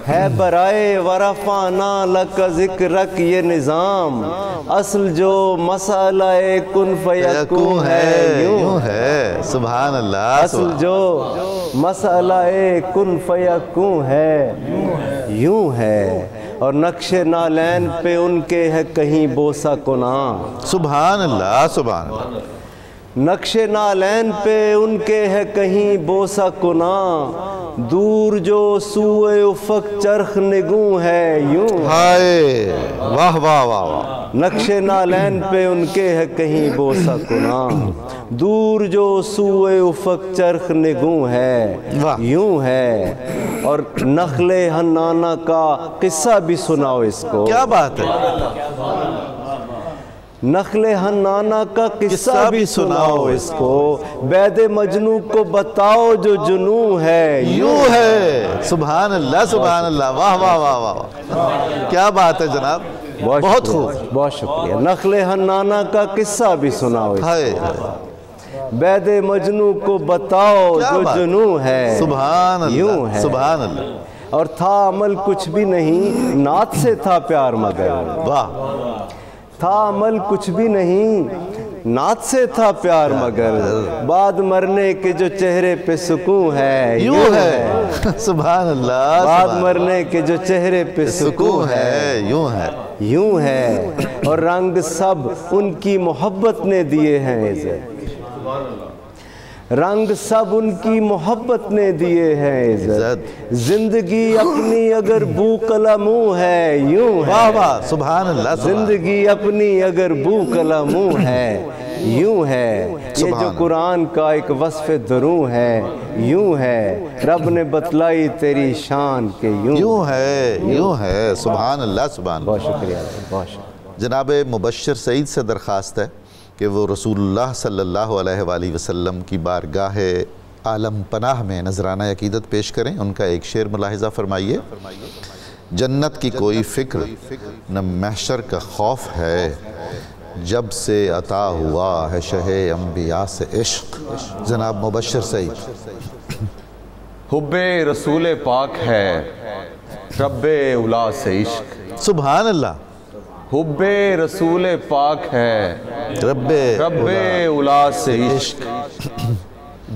Speaker 3: ہے برائے ورفعنا لک ذکرک یہ نظام، اصل جو مسئلہ کن فیکون ہے یوں
Speaker 1: ہے۔ سبحان اللہ،
Speaker 3: اصل جو مسئلہ کن فیکون ہے یوں ہے، اور نقش نالین پہ ان کے ہے کہیں بوسہ کناں۔
Speaker 1: سبحان اللہ سبحان اللہ،
Speaker 3: نقش نالین پہ ان کے ہے کہیں بوسہ کناں، دور جو سوئے افق چرخ نگوں ہے یوں،
Speaker 1: ہائے واہ واہ واہ واہ،
Speaker 3: نقش نالین پہ ان کے ہے کہیں بوسہ کناں، دور جو سوئے افق چرخ نگوں ہے یوں ہے، اور نخل حنانہ کا قصہ بھی سناؤ اس کو۔
Speaker 1: کیا بات ہے،
Speaker 3: نخل حنانہ کا قصہ بھی سناؤ اس کو، بید مجنو کو بتاؤ جو جنوں ہے
Speaker 1: یوں ہے۔ سبحان اللہ سبحان اللہ، واہ واہ واہ واہ، کیا بات ہے جناب، بہت خوب،
Speaker 3: بہت شکریہ۔ نخل حنانہ کا قصہ بھی سناؤ اس کو، بید مجنو کو بتاؤ جو جنوں ہے
Speaker 1: سبحان
Speaker 3: یوں
Speaker 1: اللہ
Speaker 3: ہے۔
Speaker 1: سبحان اللہ،
Speaker 3: اور تھا عمل کچھ بھی نہیں، نعت سے تھا پیار مگر،
Speaker 1: واہ،
Speaker 3: تھا عمل کچھ بھی نہیں، نعت سے تھا پیار مگر، بعد مرنے کے جو چہرے پہ سکون ہے
Speaker 1: یوں ہے۔ سبحان اللہ،
Speaker 3: بعد مرنے کے جو چہرے پہ سکون ہے
Speaker 1: یوں ہے
Speaker 3: یوں ہے، اور رنگ سب ان کی محبت نے دیے ہیں عزت، رنگ سب ان کی محبت نے دیے ہیں عزت، زندگی اپنی اگر بو قلموں ہے یوں ہے،
Speaker 1: واہ واہ سبحان اللہ،
Speaker 3: زندگی اپنی اگر بو قلموں ہے یوں ہے، یہ جو قرآن کا ایک وصف دروں ہے یوں ہے، رب نے بتلائی تیری شان کے
Speaker 1: یوں ہے یوں ہے۔ سبحان اللہ سبحان اللہ،
Speaker 3: بہت شکریہ، بہت شکریہ۔
Speaker 1: جناب مبشر سعید سے درخواست ہے کہ وہ رسول اللہ صلی اللہ علیہ وآلہ وسلم کی بارگاہ عالم پناہ میں نذرانہ عقیدت پیش کریں۔ ان کا ایک شعر ملاحظہ فرمائیے۔ جنت کی کوئی فکر نہ محشر کا خوف ہے، جب سے عطا ہوا ہے شہ انبیاء سے عشق۔ جناب مبشر سعید۔
Speaker 4: حب رسول پاک ہے رب اولا سے عشق،
Speaker 1: سبحان اللہ،
Speaker 4: حب رسول پاک ہے
Speaker 1: رب
Speaker 4: اولا سے عشق،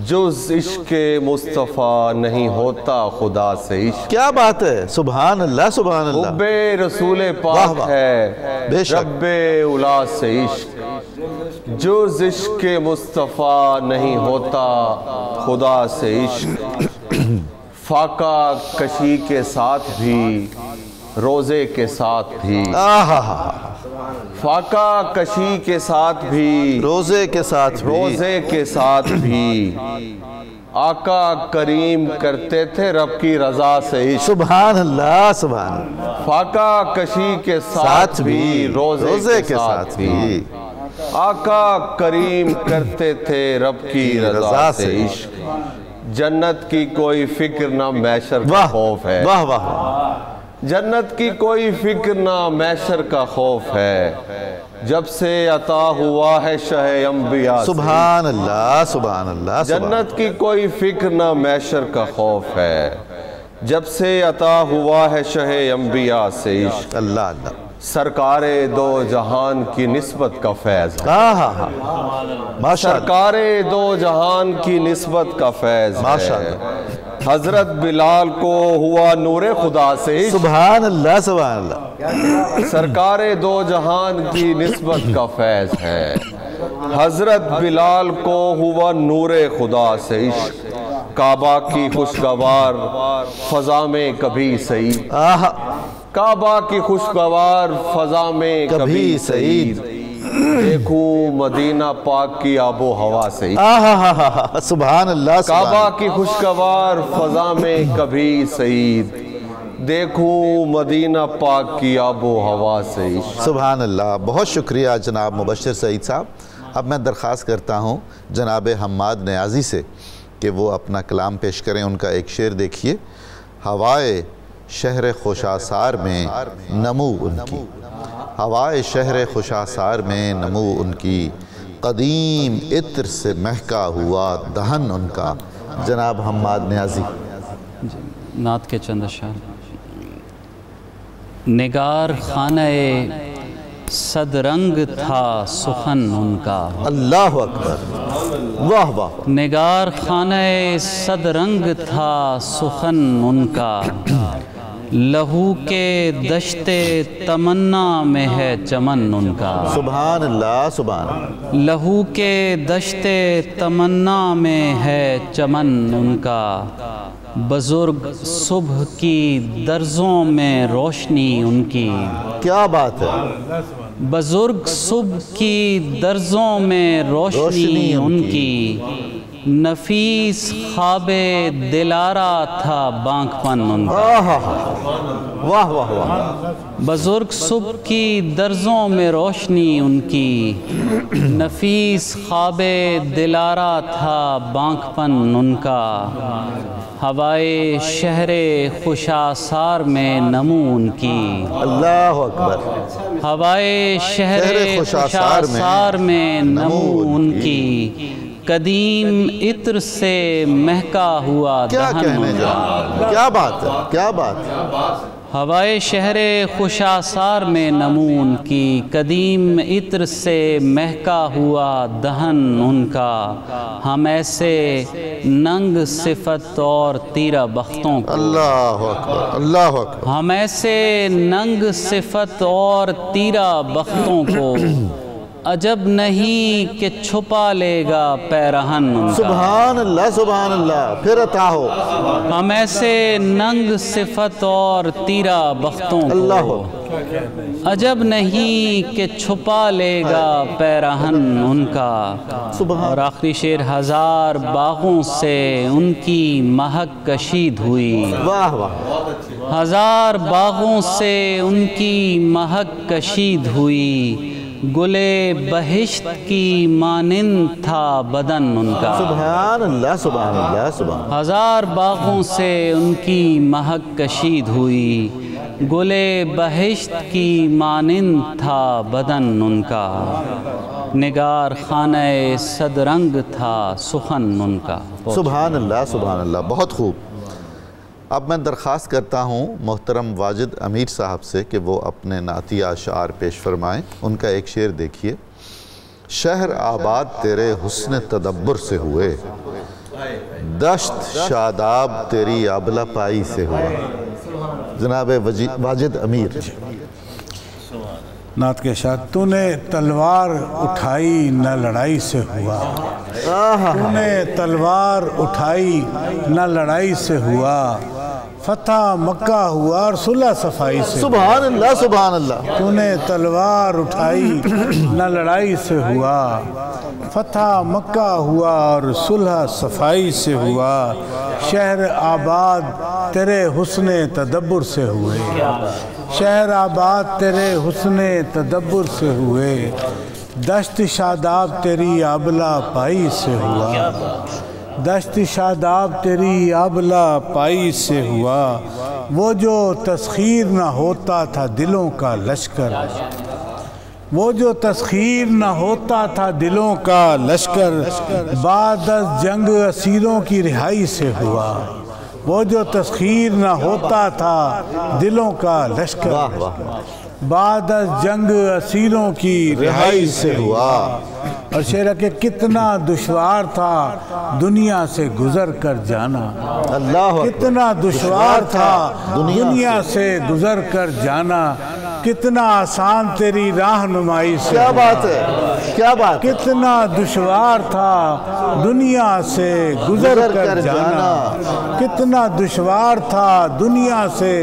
Speaker 4: جز عشق مصطفیٰ نہیں ہوتا خدا سے عشق۔
Speaker 1: کیا بات ہے، سبحان اللہ سبحان اللہ،
Speaker 4: حب رسول پاک ہے رب اولا سے عشق، جز عشق مصطفیٰ نہیں ہوتا خدا سے عشق، فاقہ کشی کے ساتھ بھی روزے کے ساتھ بھی، فاقہ کشی کے ساتھ بھی
Speaker 1: روزے کے ساتھ بھی،
Speaker 4: آقا کریم کرتے تھے رب کی رضا سے عشق۔
Speaker 1: سبحان اللہ سبحان اللہ،
Speaker 4: فاقہ کشی کے ساتھ بھی روزے کے ساتھ بھی، آقا کریم کرتے تھے رب کی رضا سے عشق۔ جنت کی کوئی فکر نہ محشر کا خوف ہے،
Speaker 1: واہ واہ،
Speaker 4: جنت کی کوئی فکر نہ محشر کا خوف ہے، جب سے عطا ہوا ہے شہ انبیاء سے۔
Speaker 1: سبحان اللہ سبحان اللہ،
Speaker 4: جنت کی کوئی فکر نہ محشر کا خوف ہے، جب سے عطا ہوا ہے شہ انبیاء سے عشق۔
Speaker 1: اللہ اللہ،
Speaker 4: سرکار دو جہان کی نسبت کا فیض ہے،
Speaker 1: ماشاءاللہ،
Speaker 4: سرکار دو جہان کی نسبت کا فیض ہے،
Speaker 1: ماشاءاللہ،
Speaker 4: حضرت بلال کو ہوا نور خدا سے عشق۔
Speaker 1: سبحان اللہ سبحان اللہ،
Speaker 4: سرکار دو جہان کی نسبت کا فیض ہے، حضرت بلال کو ہوا نور خدا سے عشق، کعبہ کی خوشگوار فضا میں کبھی سعید، کعبہ کی خوشگوار فضا میں کبھی سعید، دیکھوں مدینہ پاک کی آب و ہوا سے،
Speaker 1: سبحان اللہ،
Speaker 4: کعبہ کی خوشگوار فضا میں کبھی سعید، دیکھوں مدینہ پاک کی آب و ہوا سے۔
Speaker 1: سبحان اللہ، بہت شکریہ جناب مبشر سعید صاحب۔ اب میں درخواست کرتا ہوں جناب حماد نیازی سے کہ وہ اپنا کلام پیش کریں۔ ان کا ایک شعر دیکھیے، ہوائے شہر خوشاسار میں نمو ان کی، ہوائے شہر خوشاسار میں نمو ان کی، قدیم عطر سے مہکا ہوا دہن ان کا۔ جناب حماد نیازی۔
Speaker 5: نعت کے چند اشعار۔ نگار خانہ صد رنگ تھا سخن ان کا،
Speaker 1: اللہ اکبر، واہ واہ،
Speaker 5: نگار خانہ صد رنگ تھا سخن ان کا، لہو کے دشت تمنا میں ہے چمن ان کا،
Speaker 1: سبحان اللہ، سبحان اللہ،
Speaker 5: لہو کے دشت تمنا میں ہے چمن ان کا، بزرگ صبح کی درزوں میں روشنی ان کی،
Speaker 1: کیا بات ہے،
Speaker 5: بزرگ صبح کی درزوں میں روشنی ان کی، نفیس خواب دلارا تھا بانک پن ان کا،
Speaker 1: واہ واہ واہ،
Speaker 5: بزرگ صبح کی درزوں میں روشنی ان کی، نفیس خواب دلارا تھا بانک پن ان کا، ہوائے شہر خوشاسار میں نمو ان کی،
Speaker 1: اللہ اکبر،
Speaker 5: ہوائے شہر خوشاسار میں نمو ان کی، قدیم عطر سے مہکا ہوا دہن ان کا،
Speaker 1: کیا بات ہے، کیا بات ہے،
Speaker 5: ہوائے شہر خوشاسار میں نمو ان کی، قدیم عطر سے مہکا ہوا دہن ان کا، ہم ایسے ننگ صفت اور تیرہ بختوں کو،
Speaker 1: اللہ اکبر، اللہ اکبر،
Speaker 5: ہم ایسے ننگ صفت اور تیرہ بختوں کو، عجب نہیں کہ چھپا لے گا پیرہن ان کا،
Speaker 1: سبحان اللہ، سبحان اللہ، پھر عطا ہو،
Speaker 5: ہم ایسے ننگ صفت اور تیرہ بختوں کو، عجب نہیں کہ چھپا لے گا پیرہن ان کا، اور آخری شعر، ہزار باغوں سے ان کی مہک کشید ہوئی،
Speaker 1: واہ واہ،
Speaker 5: ہزار باغوں سے ان کی مہک کشید ہوئی، گلے بہشت کی مانند تھا بدن ان کا،
Speaker 1: سبحان اللہ، سبحان اللہ، سبحان،
Speaker 5: ہزار باغوں سے ان کی مہک کشید ہوئی، گلے بہشت کی مانند تھا بدن ان کا، نگار خانہ صد رنگ تھا سخن ان کا۔
Speaker 1: سبحان اللہ، سبحان اللہ، بہت خوب۔ اب میں درخواست کرتا ہوں محترم واجد امیر صاحب سے کہ وہ اپنے نعتیہ اشعار پیش فرمائیں۔ ان کا ایک شعر دیکھیے، شہر آباد تیرے حسن تدبر سے ہوئے، دشت شاداب تیری آبلہ پائی سے ہوا۔ جناب واجد امیر۔
Speaker 6: نعت کے شاعر، تو نے تلوار اٹھائی نہ لڑائی سے ہوا، تو نے تلوار اٹھائی نہ لڑائی سے ہوا، فتح مکہ ہوا اور صلح صفائی سے،
Speaker 1: سبحان اللہ، سبحان اللہ،
Speaker 6: تو نے تلوار اٹھائی نہ لڑائی سے ہوا، فتح مکہ ہوا اور صلح صفائی سے ہوا، شہر آباد تیرے حسن تدبر سے ہوئے، شہر آباد تیرے حسن تدبر سے ہوئے، دشت شاداب تیری آبلہ پائی سے ہوا، دشت شاداب تیری آبلہ پائی سے ہوا، وہ جو تسخیر نہ ہوتا تھا دلوں کا لشکر، وہ جو تسخیر نہ ہوتا تھا دلوں کا لشکر، بعد از جنگ اسیروں کی رہائی سے ہوا، وہ جو تسخیر نہ ہوتا تھا دلوں کا لشکر، بعد از جنگ اسیروں کی رہائی سے ہوا۔ اور شعر ہے کہ کتنا دشوار تھا دنیا سے گزر کر جانا، کتنا دشوار تھا دنیا سے گزر کر جانا، کتنا آسان تیری راہنمائی سے،
Speaker 1: کیا بات ہے، کیا بات،
Speaker 6: کتنا دشوار تھا دنیا سے گزر کر جانا، کتنا دشوار تھا دنیا سے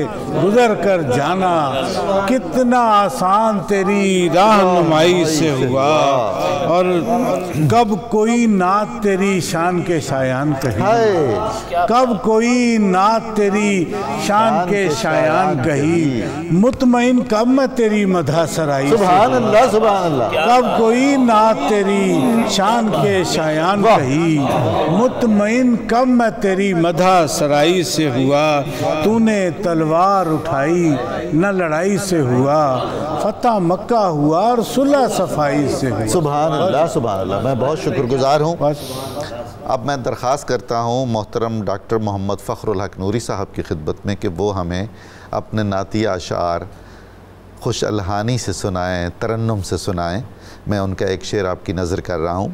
Speaker 6: گزر کر جانا، کتنا آسان تیری رہنمائی سے ہوا، اور کب کوئی نعت تیری شان کے شایان کہی، کب کوئی نعت تیری شان کے شایان کہی، مطمئن کب میں تیری مدح سرائی سے،
Speaker 1: سبحان اللہ سبحان اللہ،
Speaker 6: کب کوئی نعت تیری شان کے شایان کہی، مطمئن کب میں تیری مدح سرائی سے ہوا، تو نے تلوار اٹھائی نہ لڑائی سے ہوا، فتح مکہ ہوا اور صلح صفائی سے ہوا۔
Speaker 1: سبحان اللہ سبحان اللہ، میں بہت شکر گزار ہوں۔ اب میں درخواست کرتا ہوں محترم ڈاکٹر محمد فخر الحق نوری صاحب کی خدمت میں کہ وہ ہمیں اپنے نعتیہ اشعار خوش الحانی سے سنائیں، ترنم سے سنائیں۔ میں ان کا ایک شعر آپ کی نظر کر رہا ہوں۔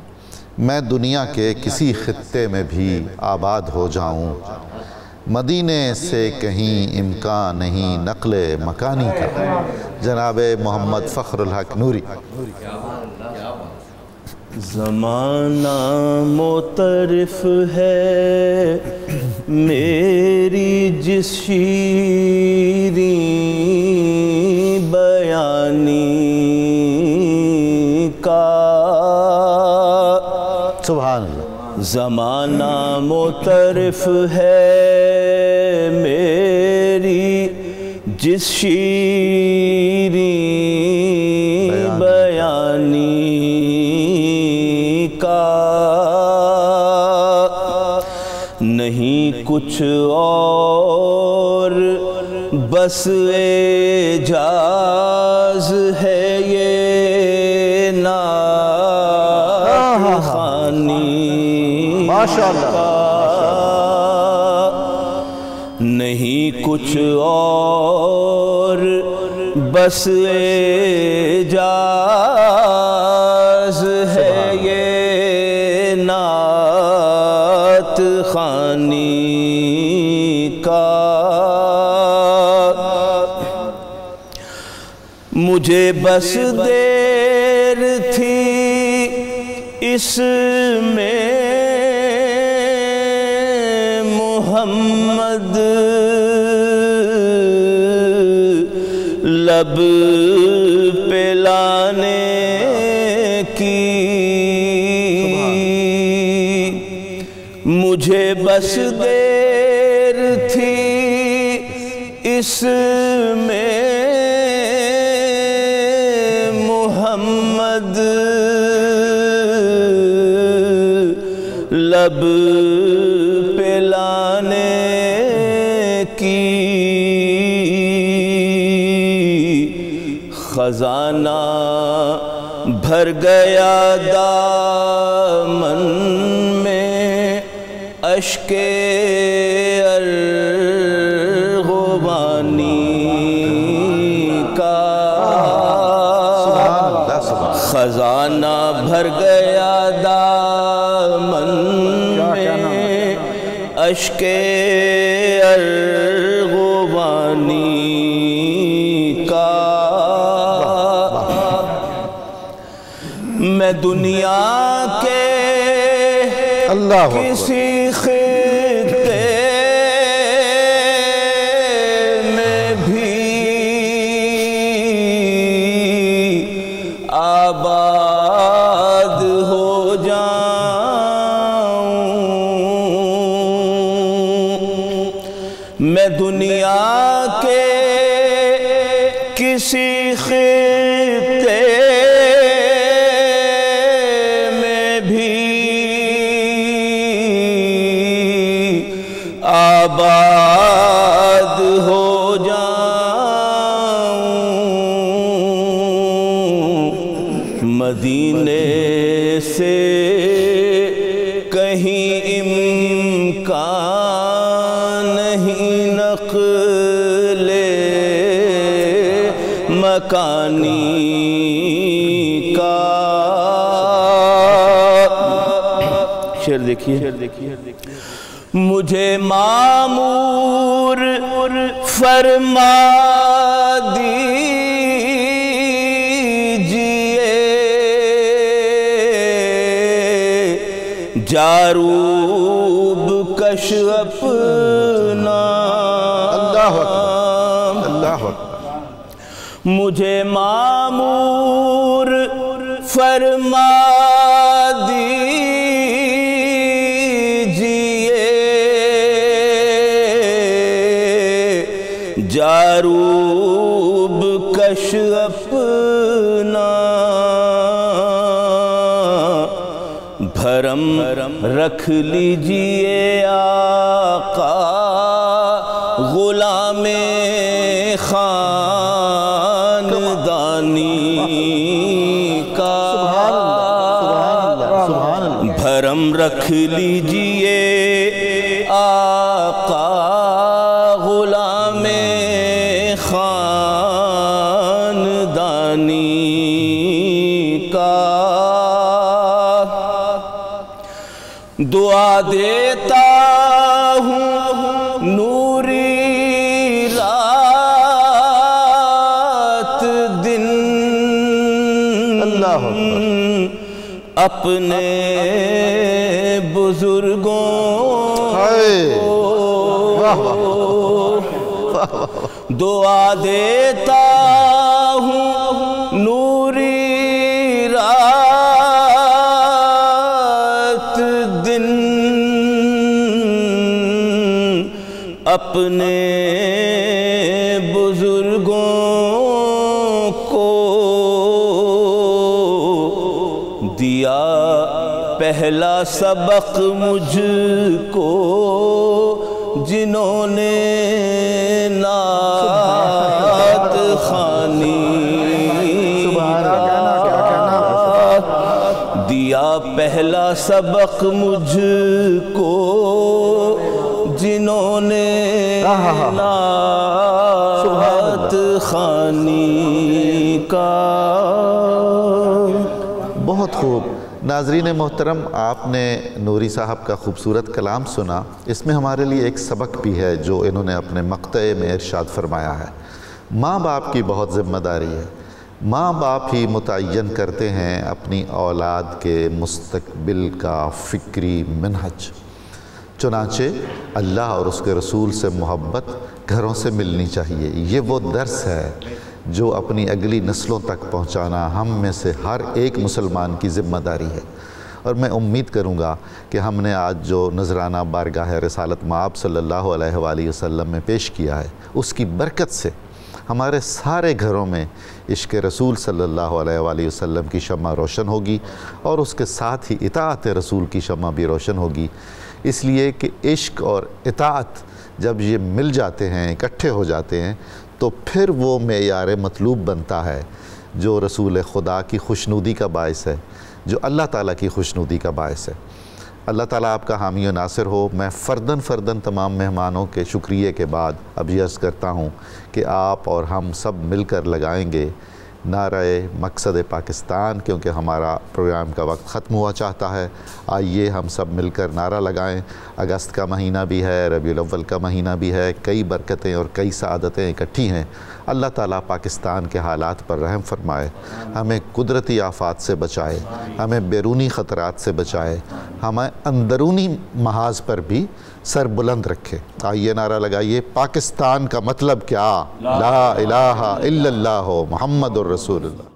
Speaker 1: میں دنیا کے کسی خطے میں بھی آباد ہو جاؤں، مدینے سے کہیں امکان نہیں نقل مکانی کا۔ جناب محمد فخر الحق نوری۔
Speaker 7: زمانہ معترف ہے میری جس شیریں بیانی کا،
Speaker 1: سبحان اللہ،
Speaker 7: زمانہ معترف ہے میری جس شیریں بیانی کا، نہیں کچھ اور بس اعجاز ہے یہ نعت خوانی
Speaker 1: ماشاءاللہ،
Speaker 7: نہیں کچھ اور بس اعجاز ہے یہ نعت خوانی کا، مجھے بس دیر تھی اس میں محمد لب پہ لانے کی، مجھے بس دیر تھی اس میں محمد لب پہ لانے کی، خزانہ بھر گیا دامن میں اشک ارغوانی کا، خزانہ بھر گیا دامن میں اشک ارغوانی کا، میں دنیا کے کسی خطے میں بھی آباد ہو جاؤں، میں دنیا کے کسی خطے آباد ہو جاؤں، مدینے سے کہیں امکان نہیں نقل مکانی کا۔ شعر دیکھیے، مجھے معمور فرما دیجئے جاروب کش اپنا
Speaker 1: اللہ اکبر اللہ اکبر
Speaker 7: مجھے معمور فرما دیجئے جاروب کش اپنا بھرم رکھ لیجئے آقا غلام خاندانی کا بھرم رکھ لیجئے آقا غلام خاندانی کا دعا دیتا ہوں نوری رات دن
Speaker 1: اللہ
Speaker 7: اپنے بزرگوں دعا دیتا ہوں نوری رات دن اپنے بزرگوں کو دیا پہلا سبق مجھ کو جنہوں نے نعت خوانی دیا پہلا سبق مجھ کو جنہوں نے نعت خوانی کا
Speaker 1: بہت خوب ناظرین محترم آپ نے نوری صاحب کا خوبصورت کلام سنا اس میں ہمارے لیے ایک سبق بھی ہے جو انہوں نے اپنے مقطع میں ارشاد فرمایا ہے ماں باپ کی بہت ذمہ داری ہے ماں باپ ہی متعین کرتے ہیں اپنی اولاد کے مستقبل کا فکری منہج چنانچہ اللہ اور اس کے رسول سے محبت گھروں سے ملنی چاہیے یہ وہ درس ہے جو اپنی اگلی نسلوں تک پہنچانا ہم میں سے ہر ایک مسلمان کی ذمہ داری ہے اور میں امید کروں گا کہ ہم نے آج جو نذرانہ بارگاہ رسالت مآب صلی اللہ علیہ وآلہ وسلم میں پیش کیا ہے اس کی برکت سے ہمارے سارے گھروں میں عشق رسول صلی اللہ علیہ وآلہ وسلم کی شمع روشن ہوگی اور اس کے ساتھ ہی اطاعت رسول کی شمع بھی روشن ہوگی اس لیے کہ عشق اور اطاعت جب یہ مل جاتے ہیں اکٹھے ہو جاتے ہیں تو پھر وہ معیار مطلوب بنتا ہے جو رسول خدا کی خوشنودی کا باعث ہے جو اللہ تعالیٰ کی خوشنودی کا باعث ہے اللہ تعالیٰ آپ کا حامی و ناصر ہو میں فرداً تمام مہمانوں کے شکریہ کے بعد اب یہ عرض کرتا ہوں کہ آپ اور ہم سب مل کر لگائیں گے نعرہ مقصد پاکستان کیونکہ ہمارا پروگرام کا وقت ختم ہوا چاہتا ہے آئیے ہم سب مل کر نعرہ لگائیں اگست کا مہینہ بھی ہے ربیع الاول کا مہینہ بھی ہے کئی برکتیں اور کئی سعادتیں اکٹھی ہیں اللہ تعالیٰ پاکستان کے حالات پر رحم فرمائے ہمیں قدرتی آفات سے بچائے ہمیں بیرونی خطرات سے بچائے ہمیں اندرونی محاذ پر بھی سر بلند رکھے آئیے نعرہ لگائیے پاکستان کا مطلب کیا لا الہ الا اللہ محمد الرسول اللہ